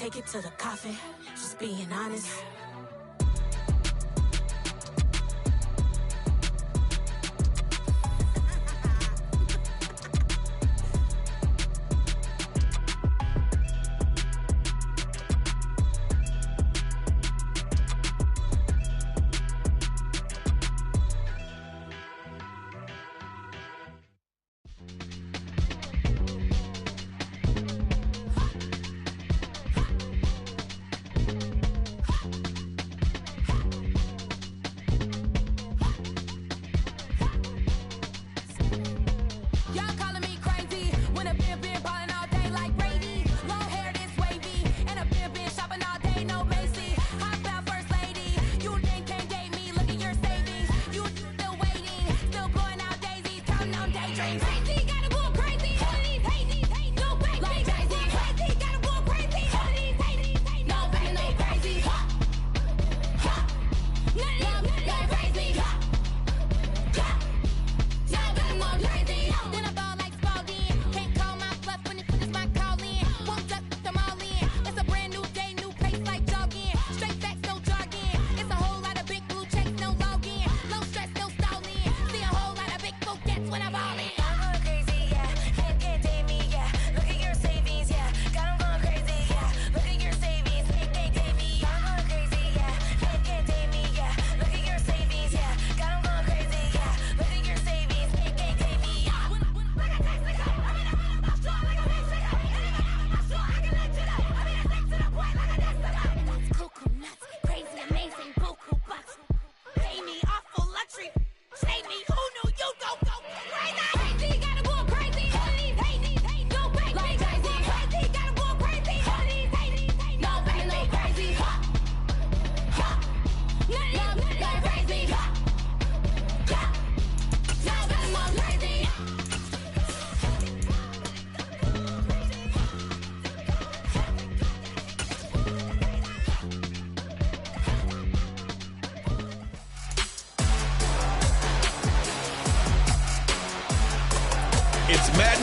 take it to the coffin, just being honest.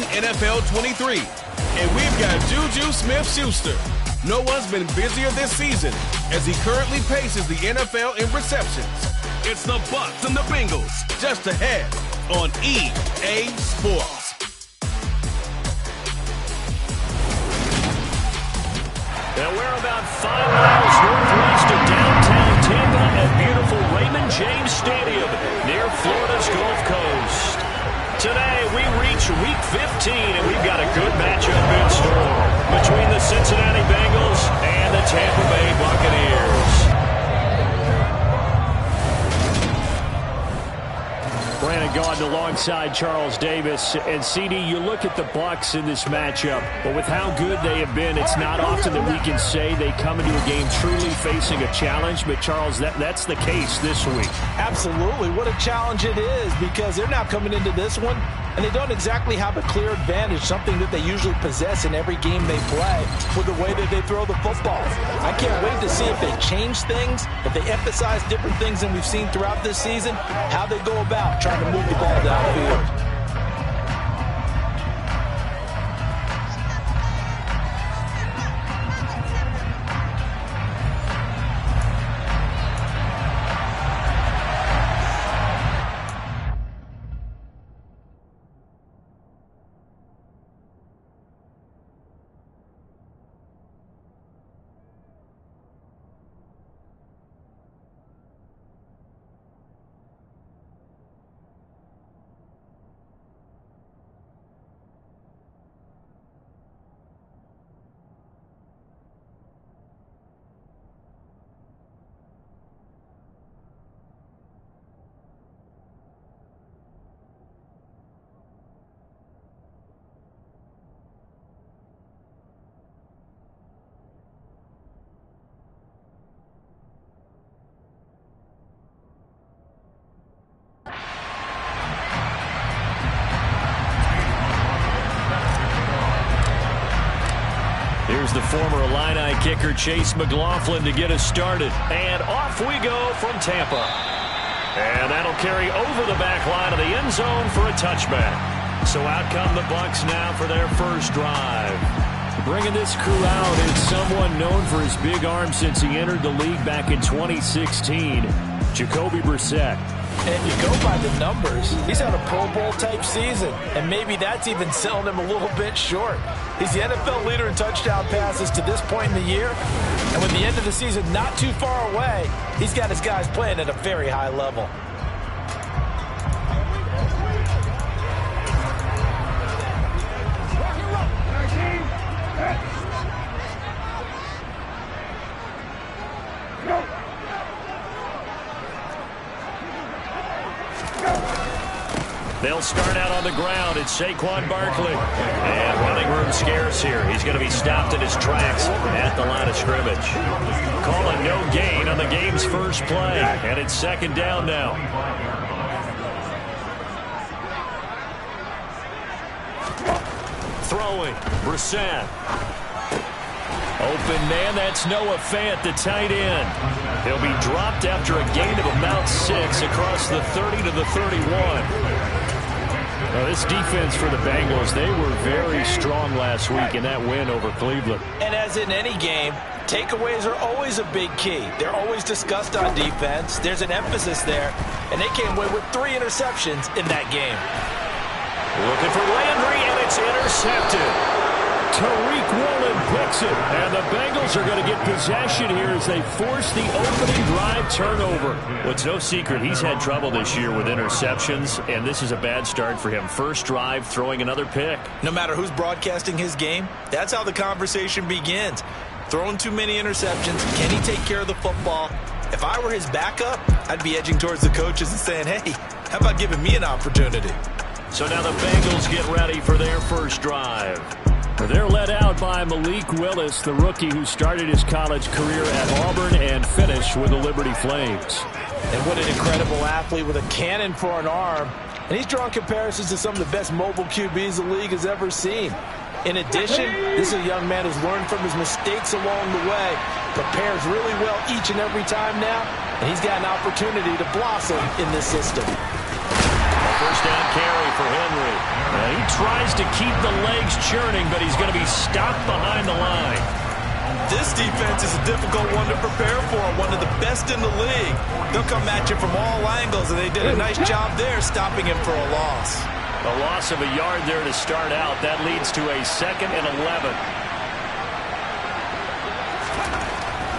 NFL 23, and we've got Juju Smith-Schuster. No one's been busier this season as he currently paces the NFL in receptions. It's the Bucs and the Bengals just ahead on EA Sports. Now we're about 5 miles northwest of downtown Tampa at beautiful Raymond James Stadium near Florida's Gulf Coast. Today, we reach Week 15, and we've got a good matchup in store between the Cincinnati Bengals and the Tampa Bay Buccaneers. Brandon Gaudin alongside Charles Davis. And, CD, you look at the Bucs in this matchup, but with how good they have been, it's not often that we can say they come into a game truly facing a challenge. But, Charles, that's the case this week. Absolutely. What a challenge it is, because they're now coming into this one, and they don't exactly have a clear advantage, something that they usually possess in every game they play with the way that they throw the football. I can't wait to see if they change things, if they emphasize different things than we've seen throughout this season, how they go about trying to move the ball downfield. Here's the former Illini kicker Chase McLaughlin to get us started. And off we go from Tampa. And that'll carry over the back line of the end zone for a touchback. So out come the Bucs now for their first drive. Bringing this crew out is someone known for his big arm since he entered the league back in 2016, Jacoby Brissett. And you go by the numbers, he's had a Pro Bowl type season, and maybe that's even selling him a little bit short. He's the NFL leader in touchdown passes to this point in the year, and with the end of the season not too far away, he's got his guys playing at a very high level. They'll start out on the ground. It's Saquon Barkley. And running room scarce here. He's going to be stopped in his tracks at the line of scrimmage. Call a no gain on the game's first play. And it's second down now. Throwing. Brissett. Open man, that's Noah Fant, the tight end. He'll be dropped after a gain of about 6 across the 30 to the 31. Well, this defense for the Bengals, they were very strong last week in that win over Cleveland. And as in any game, takeaways are always a big key. They're always discussed on defense. There's an emphasis there, and they came away with 3 interceptions in that game. Looking for Landry, and it's intercepted. Tariq Woolen picks it, and the Bengals are going to get possession here as they force the opening drive turnover. Well, it's no secret he's had trouble this year with interceptions, and this is a bad start for him. First drive, throwing another pick. No matter who's broadcasting his game, that's how the conversation begins. Throwing too many interceptions, can he take care of the football? If I were his backup, I'd be edging towards the coaches and saying, hey, how about giving me an opportunity? So now the Bengals get ready for their first drive. They're led out by Malik Willis, the rookie who started his college career at Auburn and finished with the Liberty Flames. And what an incredible athlete with a cannon for an arm. And he's drawn comparisons to some of the best mobile QBs the league has ever seen. In addition, this is a young man who's learned from his mistakes along the way, prepares really well each and every time now, and he's got an opportunity to blossom in this system. First down carry for Henry. He tries to keep the legs churning, but he's going to be stopped behind the line. This defense is a difficult one to prepare for, one of the best in the league. They'll come at you from all angles, and they did a nice job there stopping him for a loss. A loss of a yard there to start out. That leads to a 2nd and 11.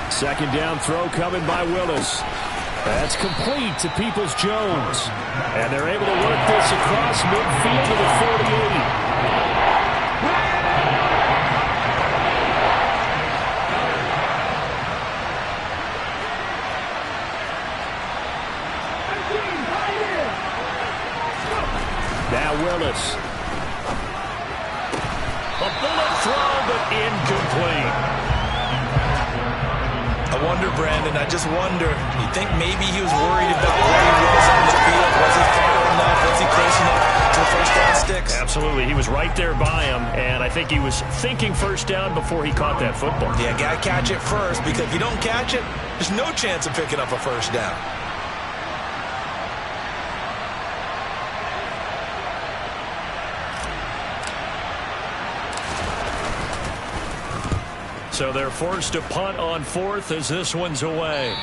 Second down throw coming by Willis. That's complete to Peoples-Jones. And they're able to work this across midfield to the 48. Now Willis. A bullet throw, but incomplete. I wonder, Brandon, I just wonder, you think maybe he was worried about where he was on the field? Was he far enough? Was he close enough to the first down sticks? Absolutely. He was right there by him, and I think he was thinking first down before he caught that football. Yeah, got to catch it first, because if you don't catch it, there's no chance of picking up a first down. So they're forced to punt on 4th as this one's away.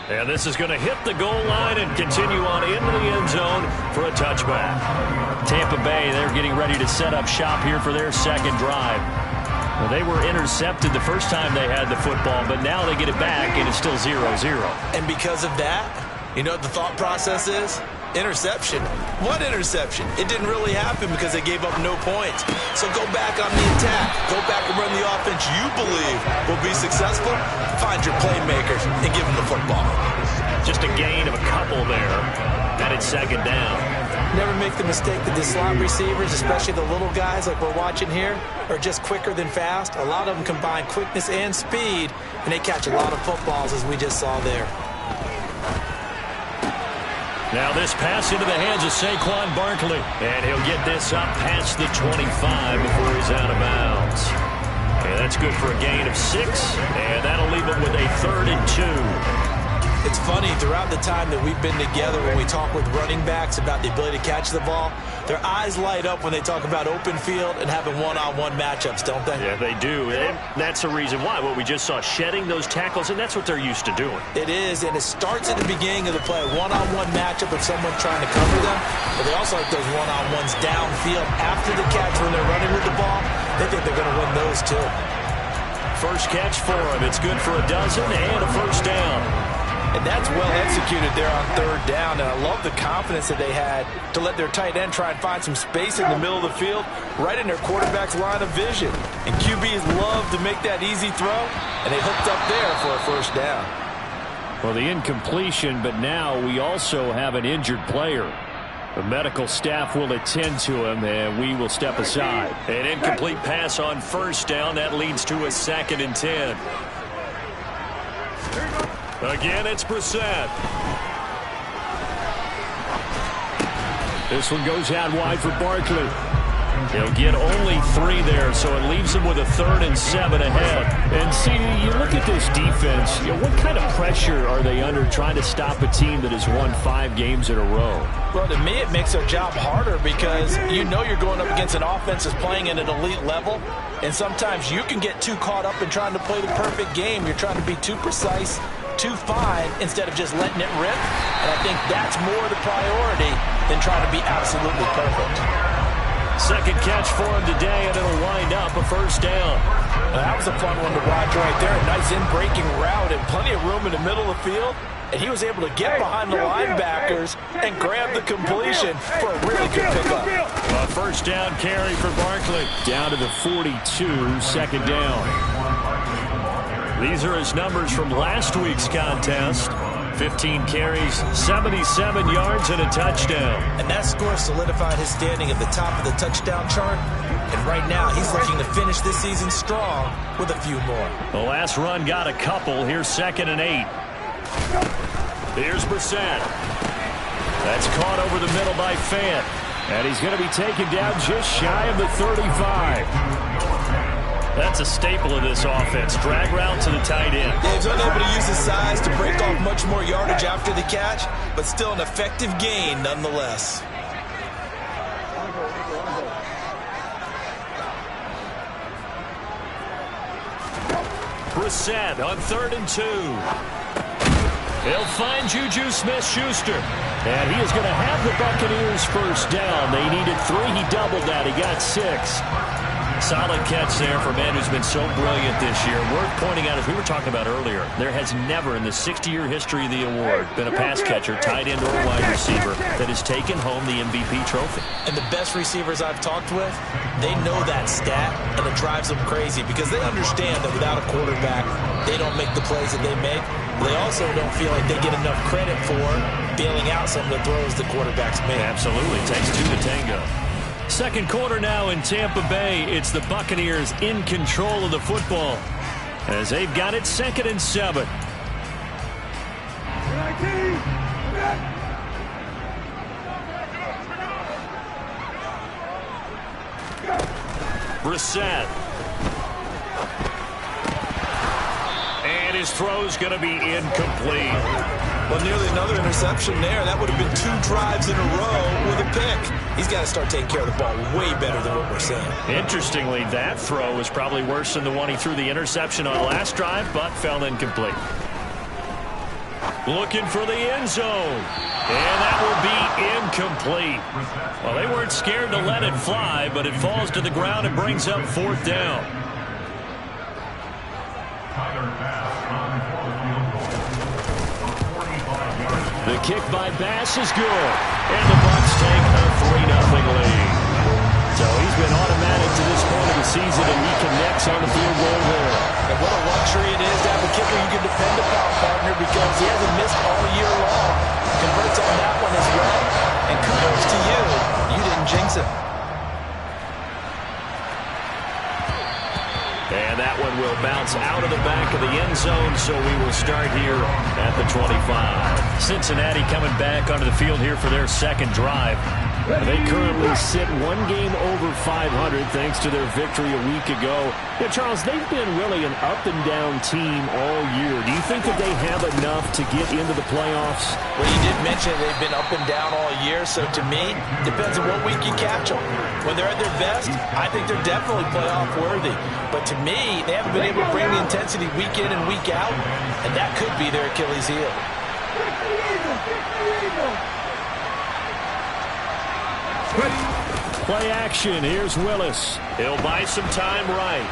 And this is going to hit the goal line and continue on into the end zone for a touchback. Tampa Bay, they're getting ready to set up shop here for their second drive. Well, they were intercepted the first time they had the football, but now they get it back and it's still 0-0. And because of that, you know what the thought process is? Interception. What interception? It didn't really happen because they gave up no points. So go back on the attack. Go back and run the offense you believe will be successful. Find your playmakers and give them the football. Just a gain of a couple there. And it's second down. Never make the mistake that the slot receivers, especially the little guys like we're watching here, are just quicker than fast. A lot of them combine quickness and speed, and they catch a lot of footballs as we just saw there. Now this pass into the hands of Saquon Barkley. And he'll get this up past the 25 before he's out of bounds. And that's good for a gain of 6. And that'll leave him with a 3rd and 2. It's funny, throughout the time that we've been together when we talk with running backs about the ability to catch the ball, Their eyes light up when they talk about open field and having one-on-one matchups, don't they? Yeah, they do. And that's the reason why. What we just saw, shedding those tackles, and that's what they're used to doing. It is, and it starts at the beginning of the play, a one-on-one matchup of someone trying to cover them, but they also have those one-on-ones downfield after the catch when they're running with the ball. They think they're going to win those too. First catch for him. It's good for a dozen and a first down. And that's well executed there on third down, and I love the confidence that they had to let their tight end try and find some space in the middle of the field, right in their quarterback's line of vision. And QBs love to make that easy throw, and they hooked up there for a first down. Well, the incompletion, but now we also have an injured player. The medical staff will attend to him, and we will step aside. An incomplete pass on first down. That leads to a 2nd and 10. Again, it's Brissett. This one goes out wide for Barkley. He'll get only 3 there, so it leaves him with a 3rd and 7 ahead. And see, you look at this defense, what kind of pressure are they under trying to stop a team that has won 5 games in a row? Well, to me, it makes their job harder because you know you're going up against an offense that's playing at an elite level, and sometimes you can get too caught up in trying to play the perfect game. You're trying to be too precise, too fine, instead of just letting it rip. And I think that's more the priority than trying to be absolutely perfect. Second catch for him today, and it'll wind up a first down. Well, that was a fun one to watch right there. A nice in-breaking route and plenty of room in the middle of the field. And he was able to get behind the linebackers and grab the completion for a really good pickup. A first down carry for Barkley. Down to the 42, second down. These are his numbers from last week's contest. 15 carries, 77 yards, and a touchdown. And that score solidified his standing at the top of the touchdown chart. And right now, he's looking to finish this season strong with a few more. The last run got a couple. Here's 2nd and 8. Here's Brissett. That's caught over the middle by Fant. And he's going to be taken down just shy of the 35. That's a staple of this offense. Drag route to the tight end. Yeah, he's unable to use his size to break off much more yardage after the catch, but still an effective gain nonetheless. Brissett on 3rd and 2. He'll find Juju Smith-Schuster. And he is going to have the Buccaneers first down. They needed 3. He doubled that. He got 6. Solid catch there for a man who's been so brilliant this year. Worth pointing out, as we were talking about earlier, there has never in the 60-year history of the award been a pass catcher, tight end, or wide receiver that has taken home the MVP trophy. And the best receivers I've talked with, they know that stat, and it drives them crazy because they understand that without a quarterback, they don't make the plays that they make. They also don't feel like they get enough credit for bailing out some of the throws the quarterbacks make. Absolutely. It takes 2 to tango. Second quarter now in Tampa Bay. It's the Buccaneers in control of the football as they've got it 2nd and 7. Brissett. And his throw's going to be incomplete. Well, nearly another interception there. That would have been 2 drives in a row with a pick. He's got to start taking care of the ball way better than what we're seeing. Interestingly, that throw was probably worse than the one he threw the interception on last drive, but fell incomplete. Looking for the end zone. And that will be incomplete. Well, they weren't scared to let it fly, but it falls to the ground and brings up 4th down. The kick by Bass is good. And the Bucs take a 3-0 lead. So he's been automatic to this point of the season, and he connects on the field goal there. And what a luxury it is to have a kicker you can depend upon, partner, because he hasn't missed all year long. Converts on that one as well. And kudos to you. You didn't jinx it. And that one will bounce out of the back of the end zone, so we will start here at the 25. Cincinnati coming back onto the field here for their second drive. They currently sit one game over 500 thanks to their victory a week ago. Yeah, Charles, they've been really an up-and-down team all year. Do you think that they have enough to get into the playoffs? Well, you did mention they've been up and down all year, so to me, depends on what week you catch them. When they're at their best, I think they're definitely playoff worthy. But to me, they haven't been able to bring the intensity week in and week out, and that could be their Achilles heel. Play action. Here's Willis. He'll buy some time right.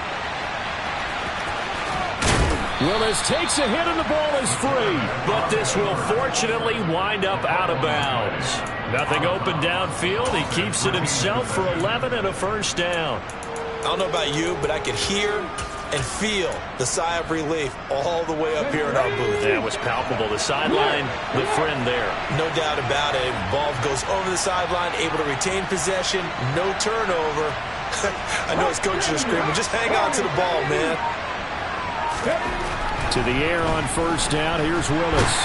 Willis takes a hit and the ball is free. But this will fortunately wind up out of bounds. Nothing open downfield. He keeps it himself for 11 and a first down. I don't know about you, but I could hear and feel the sigh of relief all the way up here in our booth. That was palpable. The sideline, the friend there. No doubt about it. Ball goes over the sideline, able to retain possession, no turnover. I know his coaches are screaming, just hang on to the ball, man. To the air on first down. Here's Willis.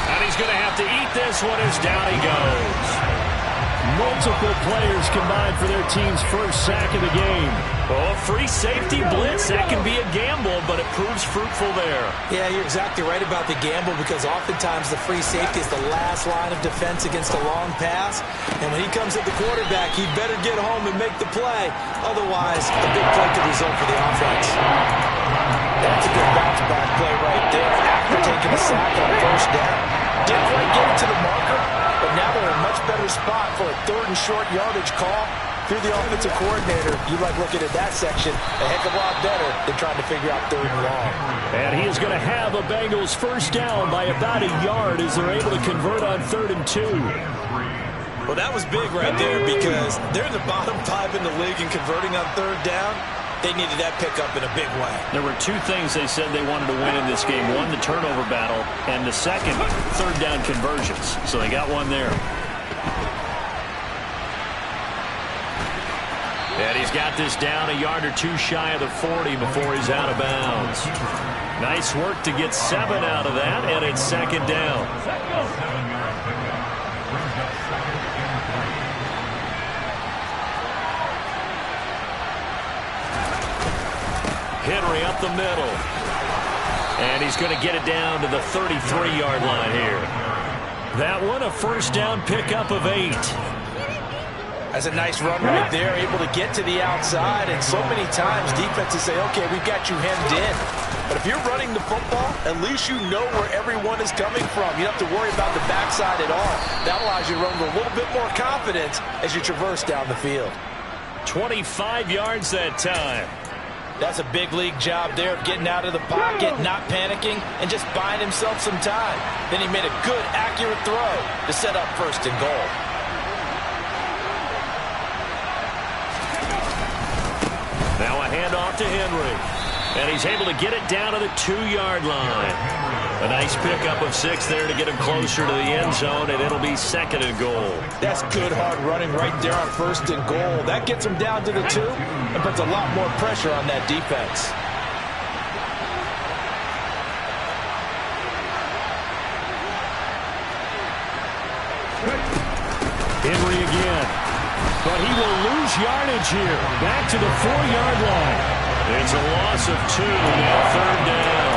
And he's going to have to eat this one as down he goes. Multiple players combined for their team's first sack of the game. Oh, free safety blitz. That can be a gamble, but it proves fruitful there. Yeah, you're exactly right about the gamble because oftentimes the free safety is the last line of defense against a long pass. And when he comes at the quarterback, he'd better get home and make the play. Otherwise, a big play could result for the offense. That's a good bounce back play right there after taking a sack on first down. Didn't quite get it to the marker, but now they're in a much better spot for a third and short yardage call. Through the offensive coordinator, you like looking at that section a heck of a lot better than trying to figure out third and long. And he is going to have a Bengals first down by about a yard as they're able to convert on 3rd and 2. Well, that was big right there because they're in the bottom 5 in the league and converting on 3rd down. They needed that pickup in a big way. There were two things they said they wanted to win in this game. One, the turnover battle, and the second, 3rd down conversions. So they got one there. And he's got this down a yard or two shy of the 40 before he's out of bounds. Nice work to get 7 out of that, and it's 2nd down. Henry up the middle. And he's going to get it down to the 33-yard line here. That one, a first down pickup of 8. That's a nice run right there, able to get to the outside. And so many times defenses say, okay, we've got you hemmed in. But if you're running the football, at least you know where everyone is coming from. You don't have to worry about the backside at all. That allows you to run with a little bit more confidence as you traverse down the field. 25 yards that time. That's a big league job there of getting out of the pocket, not panicking, and just buying himself some time. Then he made a good, accurate throw to set up 1st and goal. Now a handoff to Henry. And he's able to get it down to the 2-yard line. A nice pickup of 6 there to get him closer to the end zone, and it'll be 2nd and goal. That's good hard running right there on 1st and goal. That gets him down to the 2 and puts a lot more pressure on that defense. Henry again. But he will lose yardage here. Back to the 4-yard line. It's a loss of 2 now 3rd down.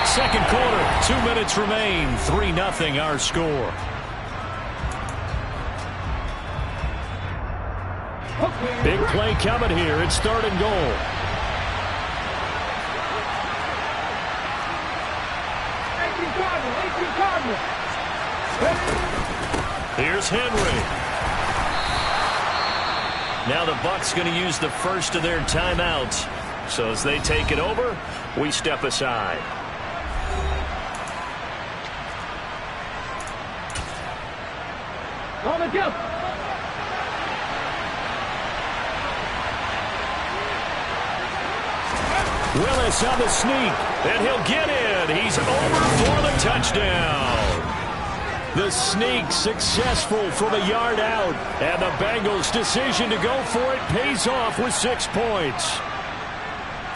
2nd quarter, 2 minutes remain. 3-0 our score. Big play coming here. It's 3rd and goal. Here's Henry. Now the Bucs going to use the first of their timeouts. So as they take it over, we step aside. On the jump. Willis on the sneak, and he'll get in. He's over for the touchdown. The sneak successful from a yard out, and the Bengals' decision to go for it pays off with 6 points.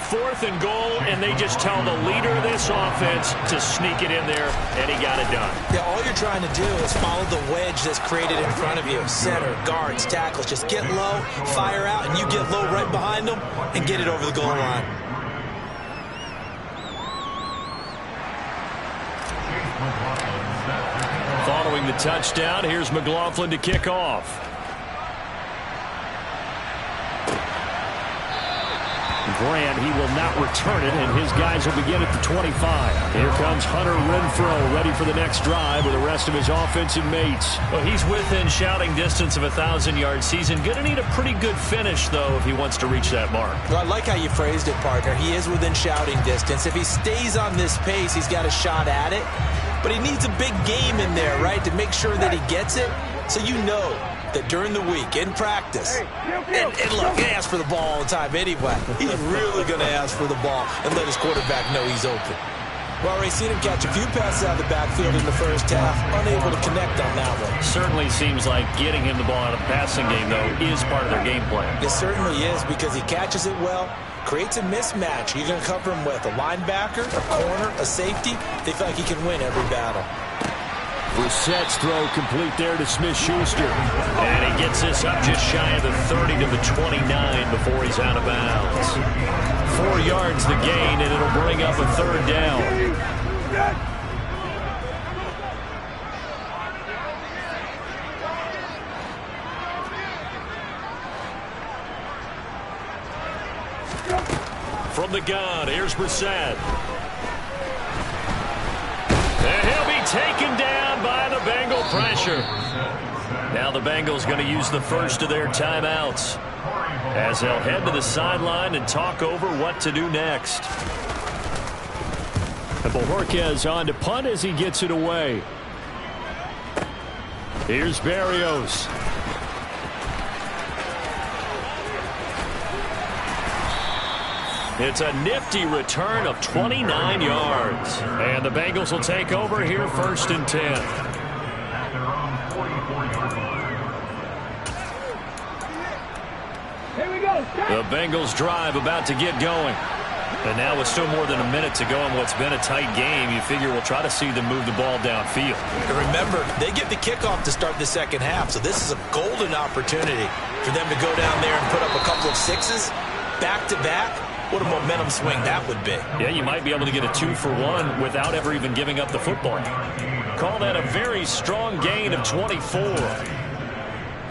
4th and goal, and they just tell the leader of this offense to sneak it in there, and he got it done. Yeah, all you're trying to do is follow the wedge that's created in front of you. Center, guards, tackles. Just get low, fire out, and you get low right behind them and get it over the goal line. Following the touchdown, here's McLaughlin to kick off. Grant, he will not return it, and his guys will begin at the 25. Here comes Hunter Renfrow, ready for the next drive with the rest of his offensive mates. Well, he's within shouting distance of a 1,000-yard season. Going to need a pretty good finish, though, if he wants to reach that mark. Well, I like how you phrased it, partner. He is within shouting distance. If he stays on this pace, he's got a shot at it. But he needs a big game in there, right, to make sure that he gets it. So you know that during the week, in practice, and look, he asks for the ball all the time anyway. He's really going to ask for the ball and let his quarterback know he's open. Well, we've seen him catch a few passes out of the backfield in the first half, unable to connect on that one. Certainly seems like getting him the ball out of the passing game, though, is part of their game plan. It certainly is, because he catches it well, creates a mismatch. You're going to cover him with a linebacker, a corner, a safety. They feel like he can win every battle. Brissett's throw complete there to Smith-Schuster. And he gets this up just shy of the 30 to the 29 before he's out of bounds. 4 yards the gain, and it'll bring up a 3rd down. From the gun, here's Brissett. And he'll be taken down by the Bengal pressure. Now the Bengals going to use the first of their timeouts as they'll head to the sideline and talk over what to do next. And Bojorquez on to punt as he gets it away. Here's Berrios. It's a nifty return of 29 yards. And the Bengals will take over here 1st and 10. The Bengals drive about to get going. And now with still more than a minute to go in what's been a tight game, you figure we'll try to see them move the ball downfield. And remember, they get the kickoff to start the second half, so this is a golden opportunity for them to go down there and put up a couple of sixes back-to-back. What a momentum swing that would be. Yeah, you might be able to get a 2-for-1 without ever even giving up the football. Call that a very strong gain of 24.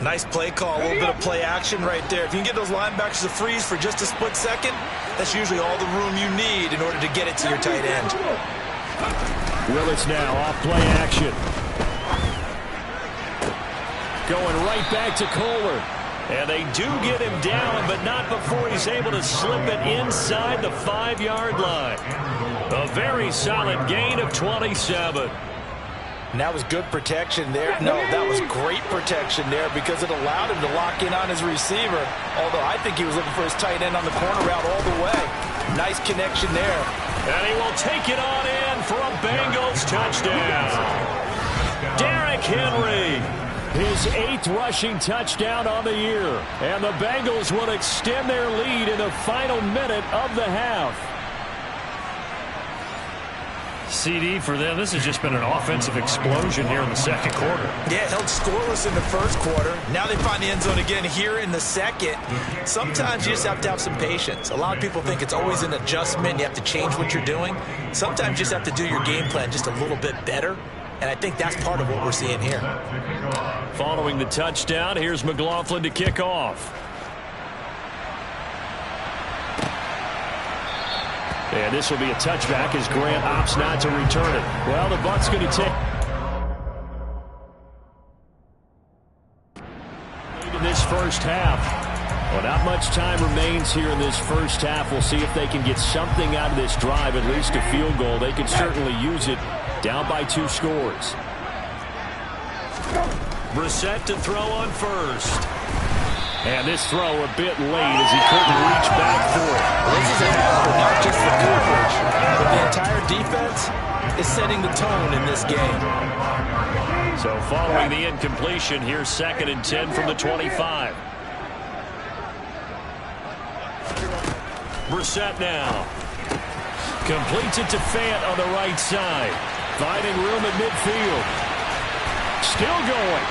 Nice play call, a little bit of play action right there. If you can get those linebackers to freeze for just a split second, that's usually all the room you need in order to get it to your tight end. Willis now off play action. Going right back to Kohler. And they do get him down, but not before he's able to slip it inside the 5-yard line. A very solid gain of 27. And that was good protection there. No, that was great protection there because it allowed him to lock in on his receiver. Although I think he was looking for his tight end on the corner route all the way. Nice connection there. And he will take it on in for a Bengals touchdown. Derrick Henry. His 8th rushing touchdown on the year. And the Bengals will extend their lead in the final minute of the half. CD for them, this has just been an offensive explosion here in the second quarter. Yeah, held scoreless in the first quarter. Now they find the end zone again here in the second. Sometimes you just have to have some patience. A lot of people think it's always an adjustment. You have to change what you're doing. Sometimes you just have to do your game plan just a little bit better. And I think that's part of what we're seeing here. Following the touchdown, here's McLaughlin to kick off. And this will be a touchback as Grant opts not to return it. Well, the Bucs going to take in this first half. Well, not much time remains here in this first half. We'll see if they can get something out of this drive, at least a field goal. They could certainly use it. Down by 2 scores. Brissett to throw on first. And this throw a bit late as he couldn't reach back for it. Well, this is a effort not just for coverage, but the entire defense is setting the tone in this game. So following the incompletion, here's 2nd and 10 from the 25. Brissett now. Completes it to Fant on the right side. Finding room at midfield. Still going.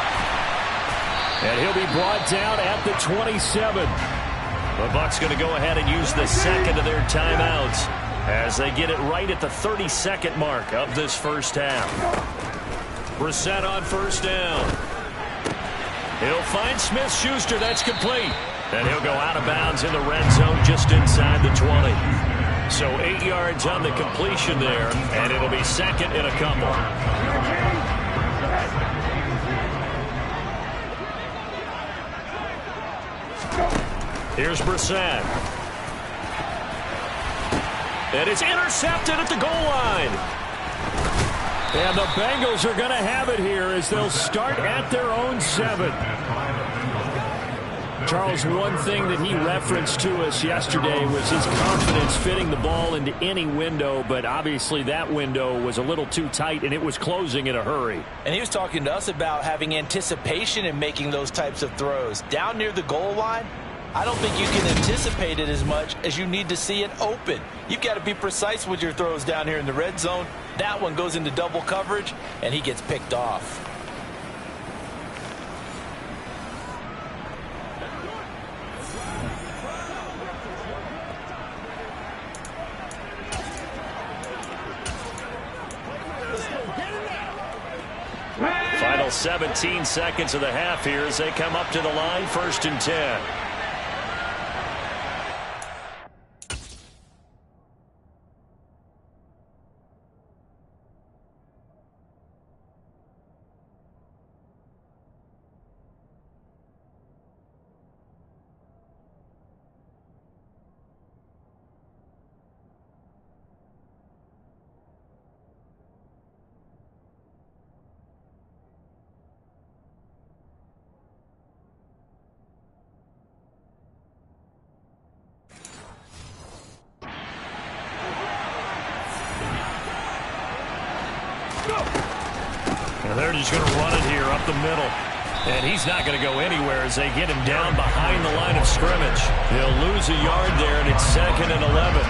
And he'll be brought down at the 27. The Bucs going to go ahead and use the second of their timeouts as they get it right at the 32nd mark of this first half. Brissett on first down. He'll find Smith-Schuster. That's complete. And he'll go out of bounds in the red zone just inside the 20. So 8 yards on the completion there, and it'll be second and a couple. Here's Brissett. And it's intercepted at the goal line. And the Bengals are going to have it here as they'll start at their own 7. Charles, one thing that he referenced to us yesterday was his confidence fitting the ball into any window, but obviously that window was a little too tight and it was closing in a hurry. And he was talking to us about having anticipation in making those types of throws. Down near the goal line, I don't think you can anticipate it as much as you need to see it open. You've got to be precise with your throws down here in the red zone. That one goes into double coverage, and he gets picked off. Final 17 seconds of the half here as they come up to the line, 1st and 10. And they're just going to run it here up the middle. And he's not going to go anywhere as they get him down behind the line of scrimmage. They'll lose a yard there, and it's 2nd and 11.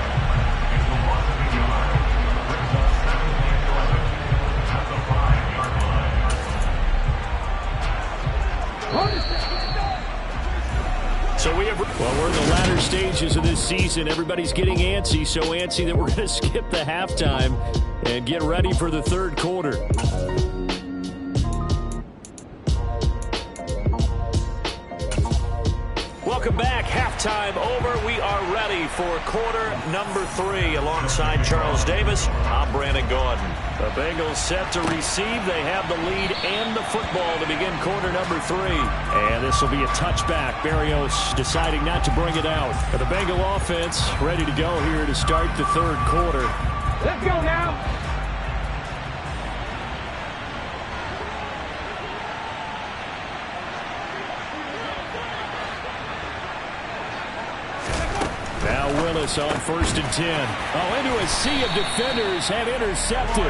So we're in the latter stages of this season. Everybody's getting antsy, so antsy that we're going to skip the halftime and get ready for the third quarter. Welcome back. Halftime over. We are ready for quarter number 3. Alongside Charles Davis, I'm Brandon Gordon. The Bengals set to receive. They have the lead and the football to begin quarter number 3. And this will be a touchback. Berrios deciding not to bring it out. But the Bengal offense ready to go here to start the third quarter. Let's go now. Willis on 1st and 10. Oh, into a sea of defenders have intercepted.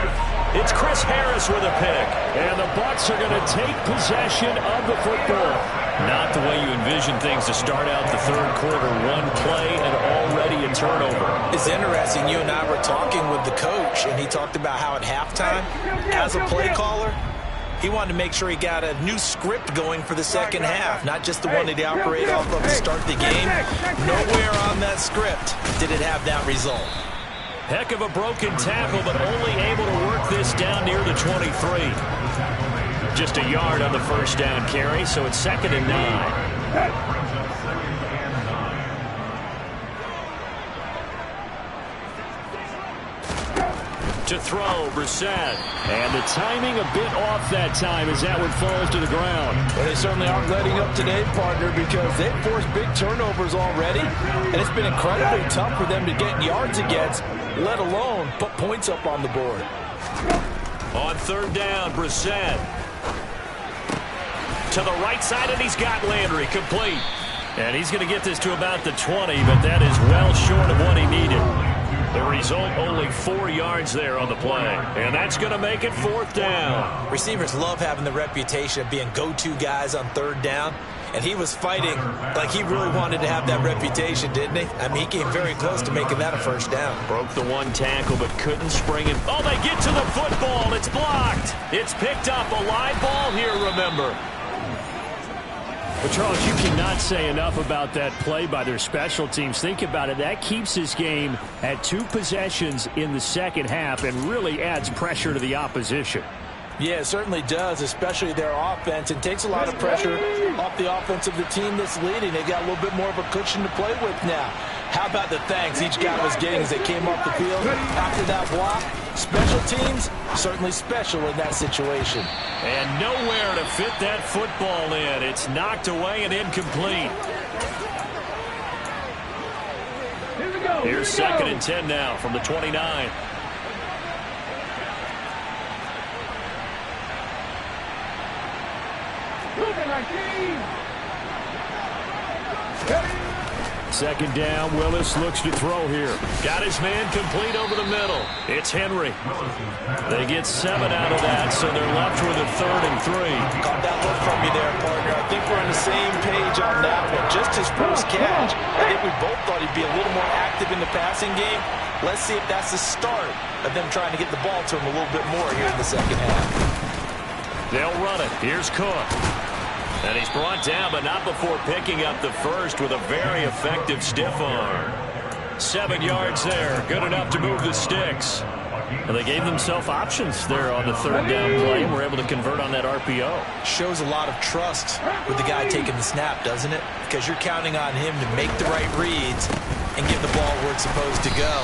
It's Chris Harris with a pick. And the Bucs are going to take possession of the football. Not the way you envision things to start out the third quarter. One play and already a turnover. It's interesting. You and I were talking with the coach, and he talked about how at halftime, as a play caller, he wanted to make sure he got a new script going for the second half, not just the one that he operated off of to start the game. Nowhere on that script did it have that result. Heck of a broken tackle, but only able to work this down near the 23. Just a yard on the first down carry, so it's 2nd and 9. To throw, Brissett. And the timing a bit off that time as that one falls to the ground. Well, they certainly aren't letting up today, partner, because they've forced big turnovers already, and it's been incredibly tough for them to get yards against, let alone put points up on the board. On 3rd down, Brissett. To the right side, and he's got Landry complete. And he's going to get this to about the 20, but that is well short of what he needed. The result, only 4 yards there on the play. And that's going to make it 4th down. Receivers love having the reputation of being go-to guys on 3rd down. And he was fighting like he really wanted to have that reputation, didn't he? I mean, he came very close to making that a first down. Broke the one tackle, but couldn't spring it. Oh, they get to the football. It's blocked. It's picked up. A live ball here, remember. But, Charles, you cannot say enough about that play by their special teams. Think about it. That keeps this game at 2 possessions in the second half and really adds pressure to the opposition. Yeah, it certainly does, especially their offense. It takes a lot of pressure off the offense of the team that's leading. They got a little bit more of a cushion to play with now. How about the thanks each guy was getting as they came off the field after that block? Special teams, certainly special in that situation. And nowhere to fit that football in. It's knocked away and incomplete. Here's 2nd and 10 now from the 29. Second down, Willis looks to throw here. Got his man complete over the middle. It's Henry. They get 7 out of that, so they're left with a 3rd and 3. Caught that look from you there, partner. I think we're on the same page on that one. Just his first catch, I think we both thought he'd be a little more active in the passing game. Let's see if that's the start of them trying to get the ball to him a little bit more here in the second half. They'll run it. Here's Cook. And he's brought down, but not before picking up the first with a very effective stiff arm. 7 yards there. Good enough to move the sticks. And they gave themselves options there on the 3rd down play and were able to convert on that RPO. Shows a lot of trust with the guy taking the snap, doesn't it? Because you're counting on him to make the right reads and get the ball where it's supposed to go.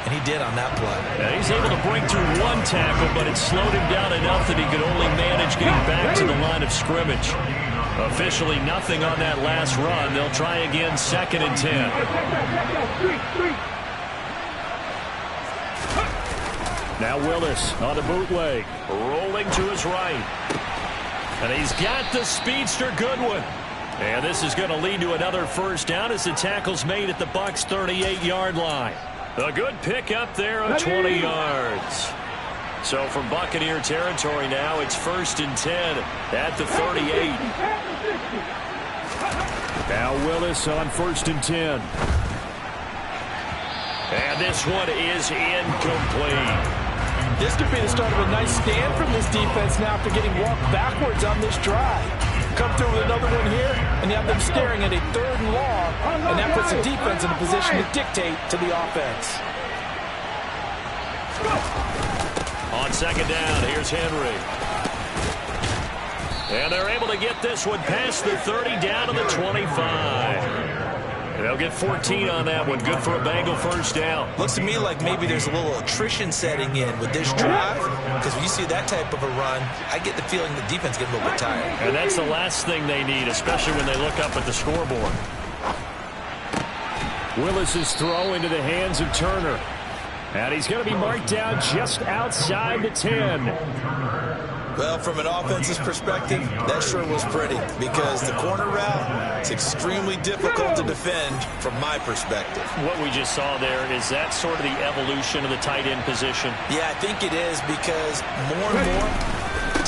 And he did on that play. And he's able to break through one tackle, but it slowed him down enough that he could only manage getting back to the line of scrimmage. Officially nothing on that last run. They'll try again, 2nd and 10. Now Willis on a bootleg. Rolling to his right. And he's got the speedster Goodwin. And this is going to lead to another first down as the tackle's made at the Bucs' 38-yard line. A good pick up there on 20 yards. So from Buccaneer territory now, it's 1st and 10 at the 38. Now Willis on 1st and 10. And this one is incomplete. This could be the start of a nice stand from this defense now after getting walked backwards on this drive. Come through with another one here, and you have them staring at a 3rd and long, and that puts the defense in a position to dictate to the offense. On 2nd down, here's Henry. And they're able to get this one past the 30 down to the 25. They'll get 14 on that one. Good for a Bengal first down. Looks to me like maybe there's a little attrition setting in with this drive, because when you see that type of a run, I get the feeling the defense gets a little bit tired. And that's the last thing they need, especially when they look up at the scoreboard. Willis's throw into the hands of Turner. And he's going to be marked down just outside the 10. Well, from an offensive perspective, that sure was pretty, because the corner route is extremely difficult to defend from my perspective. What we just saw there, is that sort of the evolution of the tight end position? Yeah, I think it is, because more and more,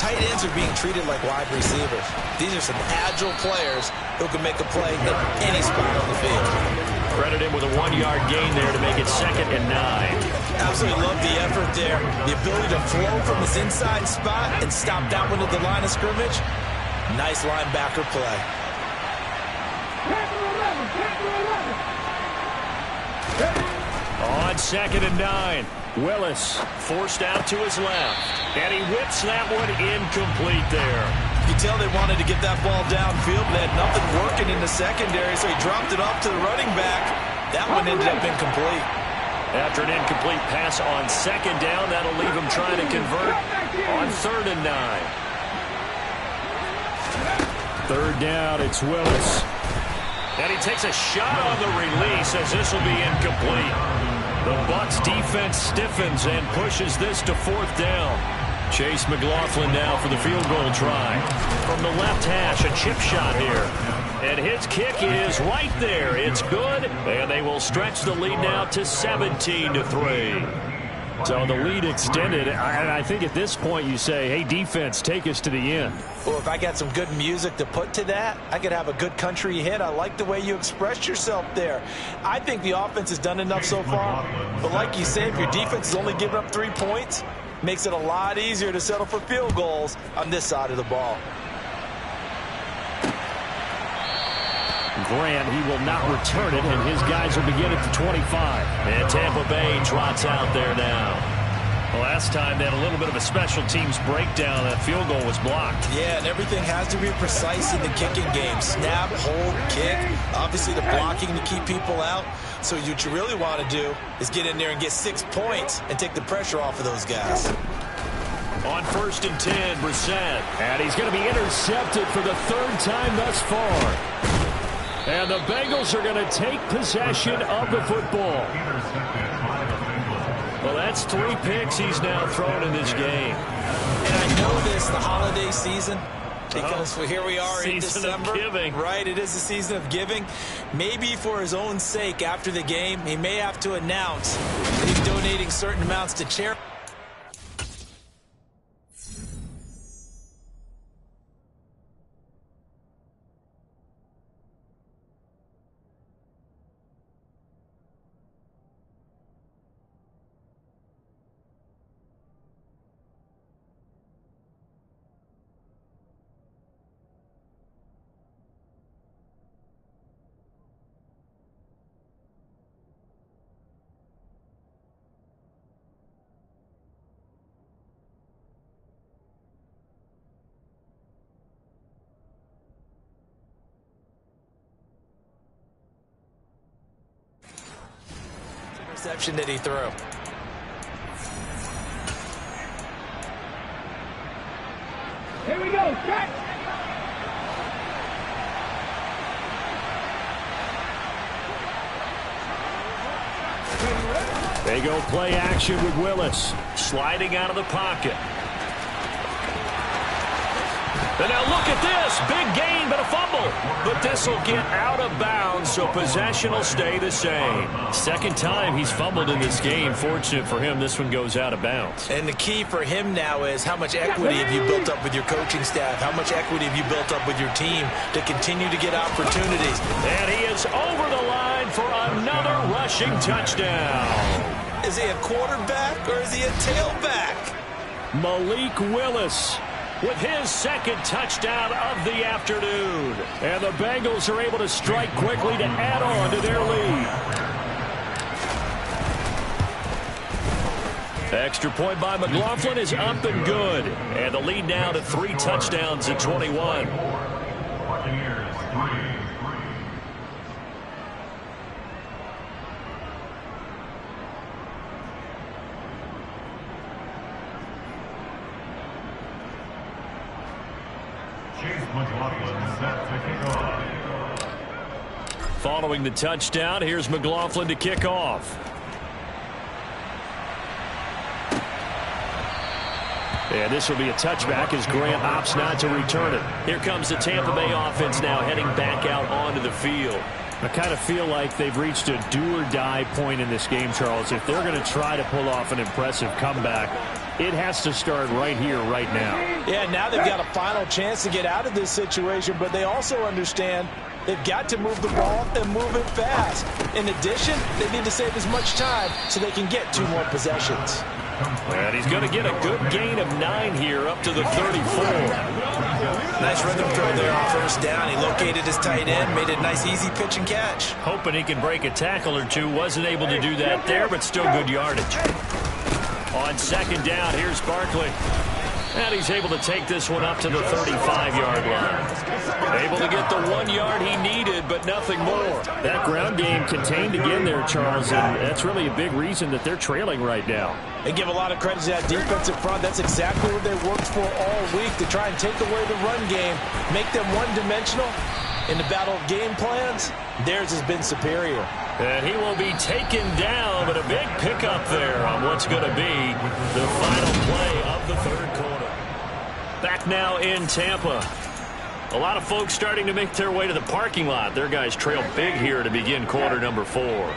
tight ends are being treated like wide receivers. These are some agile players who can make a play at any spot on the field. Credit him with a 1-yard gain there to make it 2nd and 9. Absolutely love the effort there. The ability to flow from his inside spot and stop that one at the line of scrimmage. Nice linebacker play. On 2nd and 9. Willis forced out to his left. And he whips that one incomplete there. You can tell they wanted to get that ball downfield, but they had nothing working in the secondary, so he dropped it off to the running back. That one ended up incomplete. After an incomplete pass on 2nd down, that'll leave him trying to convert on 3rd and 9. 3rd down, it's Willis. And he takes a shot on the release as this will be incomplete. The Bucs defense stiffens and pushes this to 4th down. Chase McLaughlin now for the field goal try. From the left hash, a chip shot here. And his kick is right there. It's good, and they will stretch the lead now to 17-3. So the lead extended, and I think at this point you say, hey, defense, take us to the end. Well, if I got some good music to put to that, I could have a good country hit. I like the way you expressed yourself there. I think the offense has done enough so far. But like you said, if your defense is only giving up 3 points, makes it a lot easier to settle for field goals on this side of the ball. Grant, he will not return it, and his guys will begin at the 25. And Tampa Bay trots out there now. Well, last time they had a little bit of a special teams breakdown. That field goal was blocked. Yeah, and everything has to be precise in the kicking game. Snap, hold, kick. Obviously, the blocking to keep people out. So what you really want to do is get in there and get 6 points and take the pressure off of those guys. On 1st and 10, Brissett. And he's going to be intercepted for the 3rd time thus far. And the Bengals are going to take possession of the football. Well, that's 3 picks he's now thrown in this game. And I know this, the holiday season, because here we are in December. Season of giving. Right, it is the season of giving. Maybe for his own sake after the game, he may have to announce that he's donating certain amounts to charity. Interception that he threw. Here we go. Catch. They go play action with Willis. Sliding out of the pocket. And now look at this. Big gain, but a fumble. But this will get out of bounds, so possession will stay the same. 2nd time he's fumbled in this game. Fortunate for him, this one goes out of bounds. And the key for him now is how much equity have you built up with your coaching staff? How much equity have you built up with your team to continue to get opportunities? And he is over the line for another rushing touchdown. Is he a quarterback or is he a tailback? Malik Willis with his 2nd touchdown of the afternoon. And the Bengals are able to strike quickly to add on to their lead. Extra point by McLaughlin is up and good. And the lead now to 3 touchdowns at 21. Following the touchdown, here's McLaughlin to kick off. And this will be a touchback as Grant opts not to return it. Here comes the Tampa Bay offense now heading back out onto the field. I kind of feel like they've reached a do-or-die point in this game, Charles. If they're going to try to pull off an impressive comeback, it has to start right here, right now. Yeah, now they've got a final chance to get out of this situation, but they also understand they've got to move the ball and move it fast. In addition, they need to save as much time so they can get 2 more possessions. And he's going to get a good gain of 9 here up to the 34. Nice rhythm throw there on 1st down. He located his tight end, made a nice easy pitch and catch. Hoping he can break a tackle or 2. Wasn't able to do that there, but still good yardage. On 2nd down, here's Barkley. And he's able to take this one up to the 35-yard line. Able to get the 1 yard he needed, but nothing more. That ground game contained again there, Charles, and that's really a big reason that they're trailing right now. They give a lot of credit to that defensive front. That's exactly what they worked for all week, to try and take away the run game, make them one-dimensional. In the battle of game plans, theirs has been superior. And he will be taken down, but a big pickup there on what's going to be the final play of the 3rd quarter. Back now in Tampa. A lot of folks starting to make their way to the parking lot. Their guys trail big here to begin quarter number 4.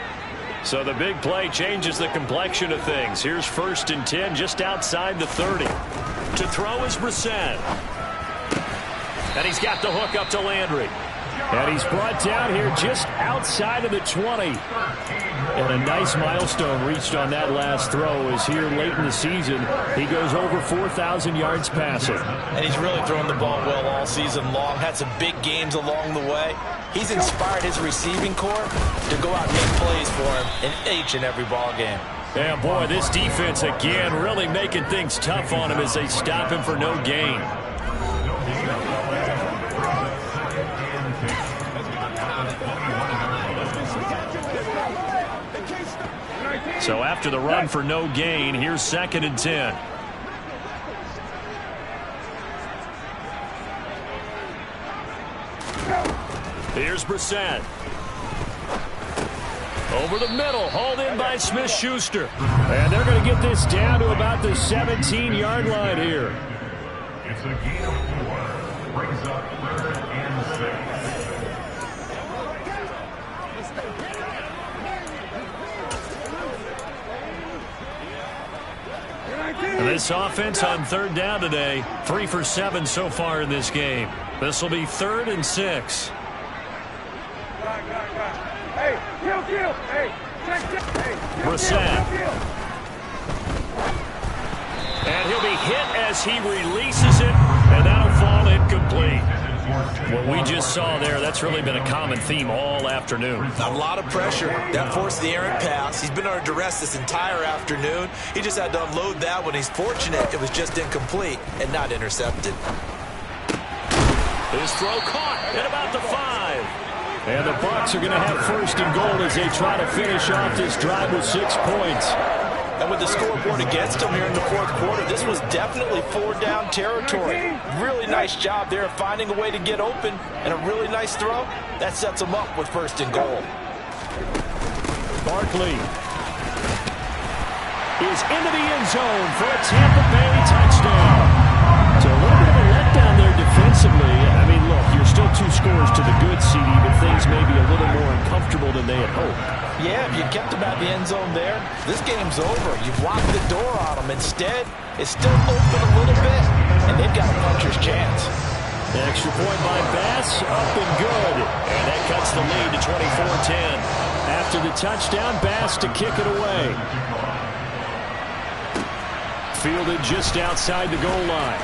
So the big play changes the complexion of things. Here's 1st and 10 just outside the 30. To throw is Brissett. And he's got the hook up to Landry. And he's brought down here just outside of the 20. And a nice milestone reached on that last throw as here late in the season he goes over 4,000 yards passing. And he's really thrown the ball well all season long. Had some big games along the way. He's inspired his receiving corps to go out and make plays for him in each and every ball game. And boy, this defense again really making things tough on him as they stop him for no gain. So after the run for no gain, here's 2nd and 10. Here's Brissett. Over the middle, hauled in by Smith-Schuster. And they're going to get this down to about the 17-yard line here. It's a gain of 4. Brings up 3rd and 6. And this offense on 3rd down today, 3 for 7 so far in this game. This will be 3rd and 6. Hey, kill. Hey, check. Brissett. And he'll be hit as he releases it, and that'll fall incomplete. What we just saw there, that's really been a common theme all afternoon. A lot of pressure. That forced the errant pass. He's been under duress this entire afternoon. He just had to unload that one. He's fortunate it was just incomplete and not intercepted. His throw caught at about the 5. And the Bucs are going to have 1st and goal as they try to finish off this drive with 6 points. And with the scoreboard against him here in the 4th quarter, this was definitely 4-down territory. Really nice job there of finding a way to get open, and a really nice throw. That sets him up with 1st and goal. Barkley is into the end zone for a Tampa Bay touchdown. So a little bit of a letdown there defensively. I mean, look, you're still 2 scores to the good, CD, but things may be a little more uncomfortable than they had hoped. Yeah, if you kept him at the end zone there, this game's over. You've locked the door on him. Instead, it's still open a little bit, and they've got a puncher's chance. The extra point by Bass, up and good. And that cuts the lead to 24-10. After the touchdown, Bass to kick it away. Fielded just outside the goal line.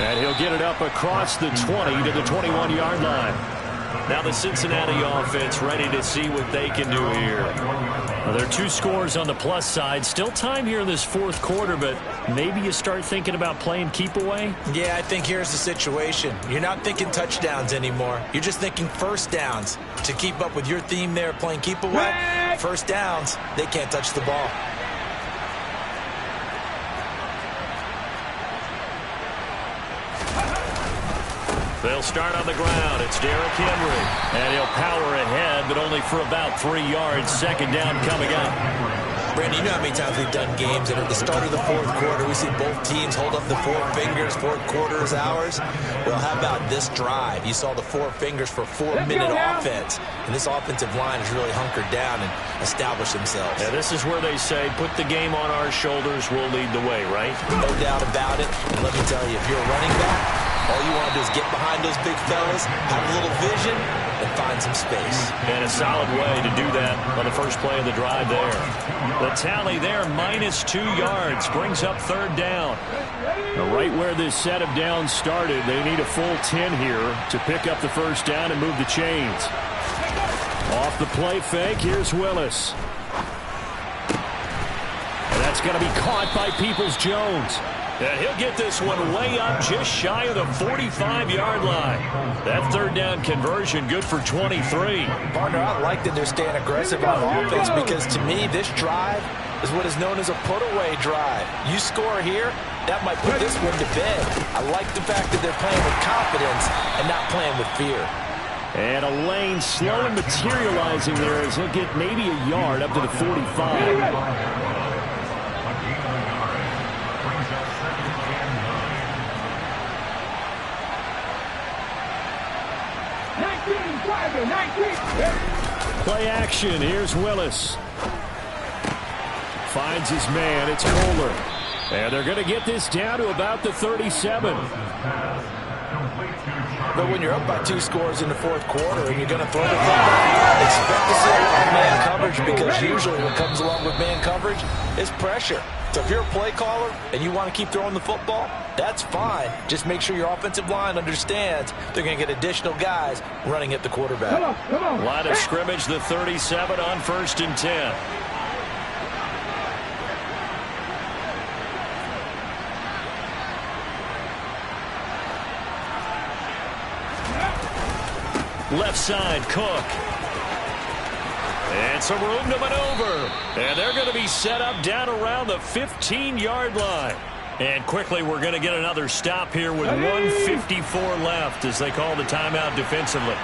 And he'll get it up across the 20 to the 21-yard line. Now the Cincinnati offense ready to see what they can do here. Well, there are 2 scores on the plus side. Still time here in this 4th quarter, but maybe you start thinking about playing keep away? Yeah, I think here's the situation. You're not thinking touchdowns anymore. You're just thinking 1st downs. To keep up with your theme there, playing keep away, 1st downs, they can't touch the ball. They'll start on the ground. It's Derrick Henry. And he'll power ahead, but only for about 3 yards. 2nd down coming up. Brandon, you know how many times we've done games, and at the start of the 4th quarter, we see both teams hold up the 4 fingers, 4th quarter is ours. Well, how about this drive? You saw the 4 fingers for 4-minute offense, and this offensive line has really hunkered down and established themselves. Yeah, this is where they say, put the game on our shoulders, we'll lead the way, right? No doubt about it, and let me tell you, if you're a running back, all you want to do is get behind those big fellas, have a little vision, and find some space. And a solid way to do that on the first play of the drive there. The tally there, -2 yards, brings up 3rd down. Now, right where this set of downs started, they need a full 10 here to pick up the 1st down and move the chains. Off the play fake, here's Willis. And that's going to be caught by Peoples-Jones. And he'll get this one way up just shy of the 45-yard line. That 3rd down conversion good for 23. Partner, I like that they're staying aggressive on offense because to me this drive is what is known as a put-away drive. You score here, that might put this one to bed. I like the fact that they're playing with confidence and not playing with fear. And a lane slowly materializing there as he'll get maybe a yard up to the 45. Play action. Here's Willis. Finds his man. It's Kohler. And they're going to get this down to about the 37. But when you're up by 2 scores in the fourth quarter and you're going to throw the football, expect to see a lot of man coverage, because usually what comes along with man coverage is pressure. So if you're a play caller and you want to keep throwing the football, that's fine. Just make sure your offensive line understands they're going to get additional guys running at the quarterback. Come on. Line of scrimmage, the 37 on 1st and 10. Left side, Cook. And some room to maneuver. And they're going to be set up down around the 15-yard line. And quickly, we're going to get another stop here with 1:54 left as they call the timeout defensively.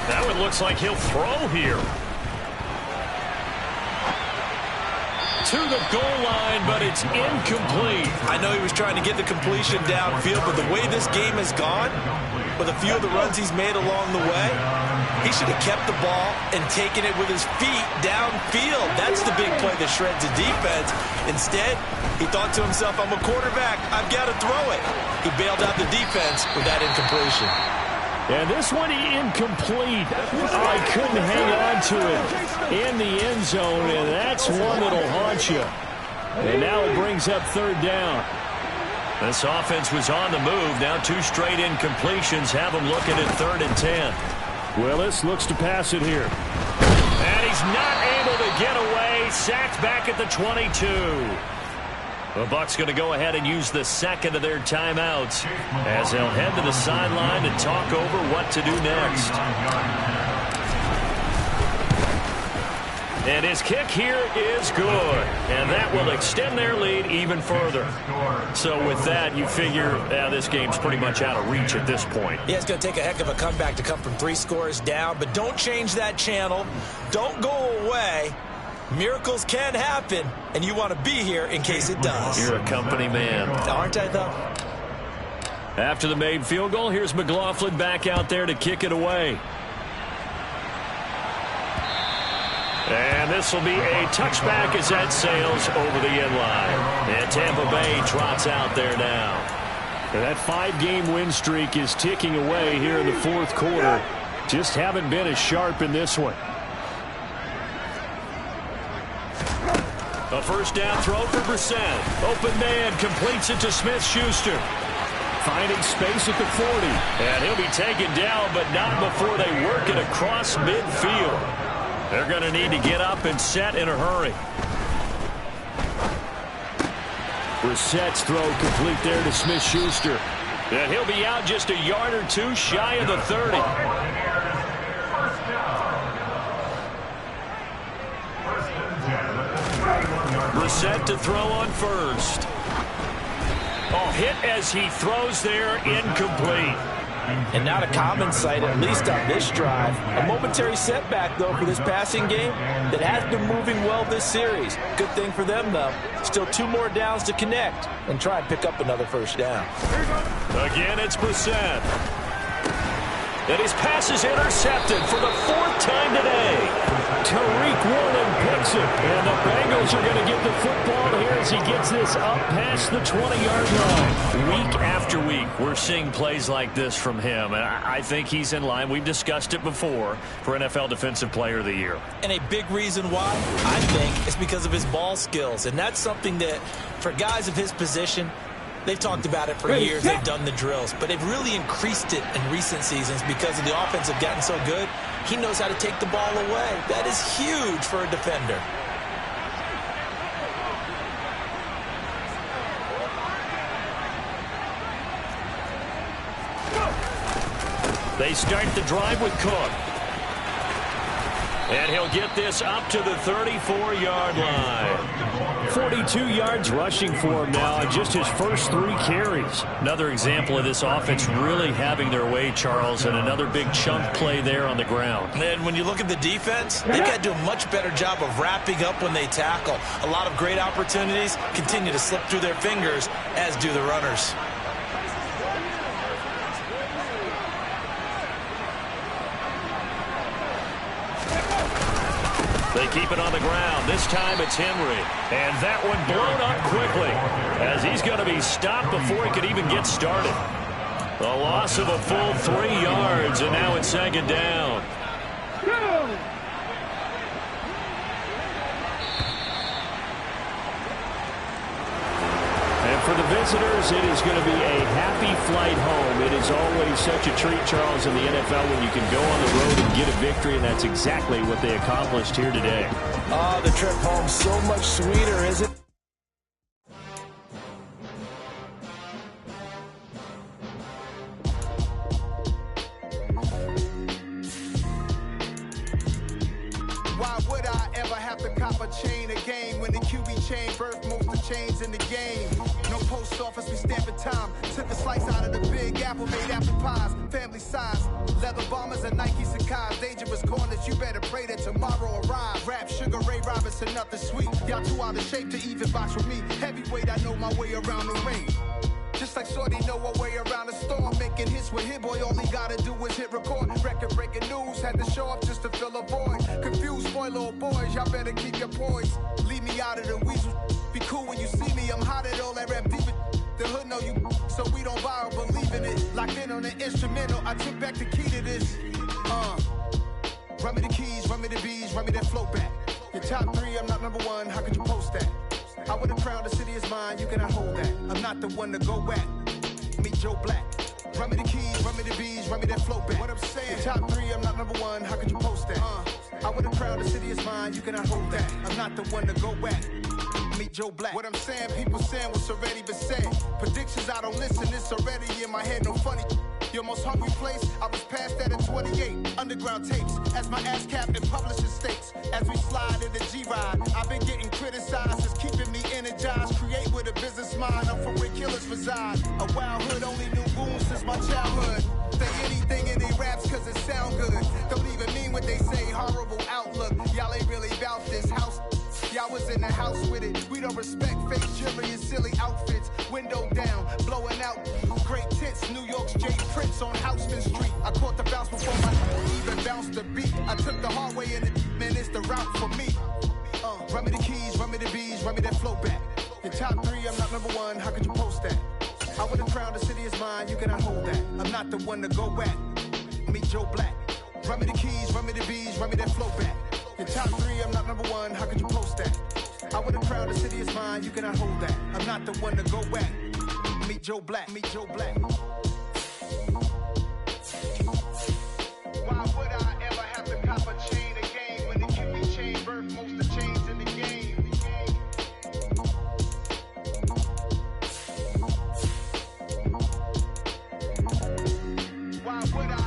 Now it looks like he'll throw here. To the goal line, but it's incomplete. I know he was trying to get the completion downfield, but the way this game has gone, with a few of the runs he's made along the way, he should have kept the ball and taken it with his feet downfield. That's the big play that shreds the defense. Instead, he thought to himself, I'm a quarterback, I've got to throw it. He bailed out the defense with that incompletion. And this one incomplete. I couldn't hang on to it in the end zone, and that's one that'll haunt you. And now it brings up 3rd down. This offense was on the move. Now 2 straight incompletions have them looking at 3rd and 10. Willis looks to pass it here. And he's not able to get away. Sacked back at the 22. The Bucs going to go ahead and use the second of their timeouts as they'll head to the sideline and talk over what to do next. And his kick here is good. And that will extend their lead even further. So with that, you figure this game's pretty much out of reach at this point. Yeah, it's going to take a heck of a comeback to come from 3 scores down. But don't change that channel. Don't go away. Miracles can happen, and you want to be here in case it does. You're a company man. Aren't I, though? After the made field goal, here's McLaughlin back out there to kick it away. And this will be a touchback as that sails over the end line. And Tampa Bay trots out there now. And that 5-game win streak is ticking away here in the fourth quarter. Just haven't been as sharp in this one. A first down throw for Brissett. Open man completes it to Smith-Schuster. Finding space at the 40. And he'll be taken down, but not before they work it across midfield. They're going to need to get up and set in a hurry. Brissett's throw complete there to Smith-Schuster. And he'll be out just a yard or 2 shy of the 30. Brissett to throw on first. Oh, hit as he throws there, incomplete. And not a common sight, at least on this drive. A momentary setback, though, for this passing game that has been moving well this series. Good thing for them, though. Still 2 more downs to connect and try and pick up another first down. Again, it's Brissett. And his pass is intercepted for the 4th time today. Tariq Woolen picks it. And the Bengals are going to get the football here as he gets this up past the 20-yard line. Week after week, we're seeing plays like this from him. And I think he's in line. We've discussed it before for NFL Defensive Player of the Year. And a big reason why, I think, is because of his ball skills. And that's something that, for guys of his position, they've talked about it for years. They've done the drills. But they've really increased it in recent seasons because of the offense have gotten so good. He knows how to take the ball away. That is huge for a defender. They start the drive with Cook. And he'll get this up to the 34-yard line. 42 yards rushing for him now in just his first 3 carries. Another example of this offense really having their way, Charles, and another big chunk play there on the ground. And then when you look at the defense, they've got to do a much better job of wrapping up when they tackle. A lot of great opportunities continue to slip through their fingers, as do the runners. They keep it on the ground. This time it's Henry. And that one blown up quickly as he's going to be stopped before he could even get started. A loss of a full 3 yards, and now it's second down. And for the visitors, it is going to be a happy flight home. It is always such a treat, Charles, in the NFL when you can go on the road and get a victory, and that's exactly what they accomplished here today. Oh, the trip home so much sweeter, isn't it? Why would I ever have to cop a chain a game when the QB chain birthed most of chains in the game? No post office, we stamping time. Took a slice out of the big apple, made apple pies, family size. Leather bombers and Nike Sakai's. Dangerous corners, you better pray that tomorrow arrives. Rap, Sugar Ray Robinson, nothing sweet. Y'all too out of shape to even box with me. Heavyweight, I know my way around the ring. Just like Shorty know a way around the storm. Making hits with Hit Boy, all he gotta do is hit record. Record-breaking news, had to show up just to fill a void. Confused, spoiled little boys, y'all better keep your poise. Leave me out of the weasel. Be cool when you see me, I'm hot at all that rap deep. The hood know you, so we don't borrow, believe in it. Locked in on the instrumental, I took back the key to this. Run me the keys, run me the bees, run me that flow back. Your top 3, I'm not number 1, how could you post that? I would have crowned the city is mine, you cannot hold that. I'm not the one to go back. Meet Joe Black. Run me the keys, run me the bees, run me that flow back. What I'm saying, top 3, I'm not number 1, how could you post that? I would have crowned the city is mine, you cannot hold that. I'm not the one to go back. Meet Joe Black. What I'm saying, people saying what's already been said. Predictions, I don't listen, it's already in my head, no funny. Your most hungry place, I was past that at 28. Underground tapes, as my ass cap in publishing states. As we slide in the G-Ride, I've been getting criticized, it's keeping me energized. Create with a business mind, I'm from where killers reside. A wild hood, only knew goons since my childhood. Say anything in they raps cause it sound good. Don't even mean what they say, horrible outlook. Y'all ain't really about this house. Y'all was in the house with it. We don't respect fake jewelry and silly outfits. Window down, blowing out. Great tits, New York's J. Prince on Houston Street. I caught the bounce before my even bounced the beat. I took the hard way in it, man, it's the route for me. Run me the keys, run me the bees, run me that flow back. Your top 3, I'm not number 1, how could you post that? I would have crowned the city is mine, you cannot hold that. I'm not the one to go back. Meet Joe Black. Run me the keys, run me the bees, run me that flow back. Your top 3, I'm not number 1, how could you post that? I would have crowned the city is mine, you cannot hold that. I'm not the one to go back. Meet Joe Black, meet Joe Black. Why would I ever have to cop a chain a game when the QB chain birthed most of chains in the game? Why would I?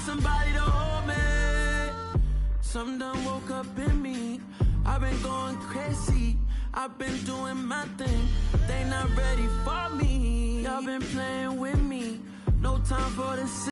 Somebody to hold me. Something done woke up in me. I've been going crazy. I've been doing my thing. They not ready for me. Y'all been playing with me. No time for this.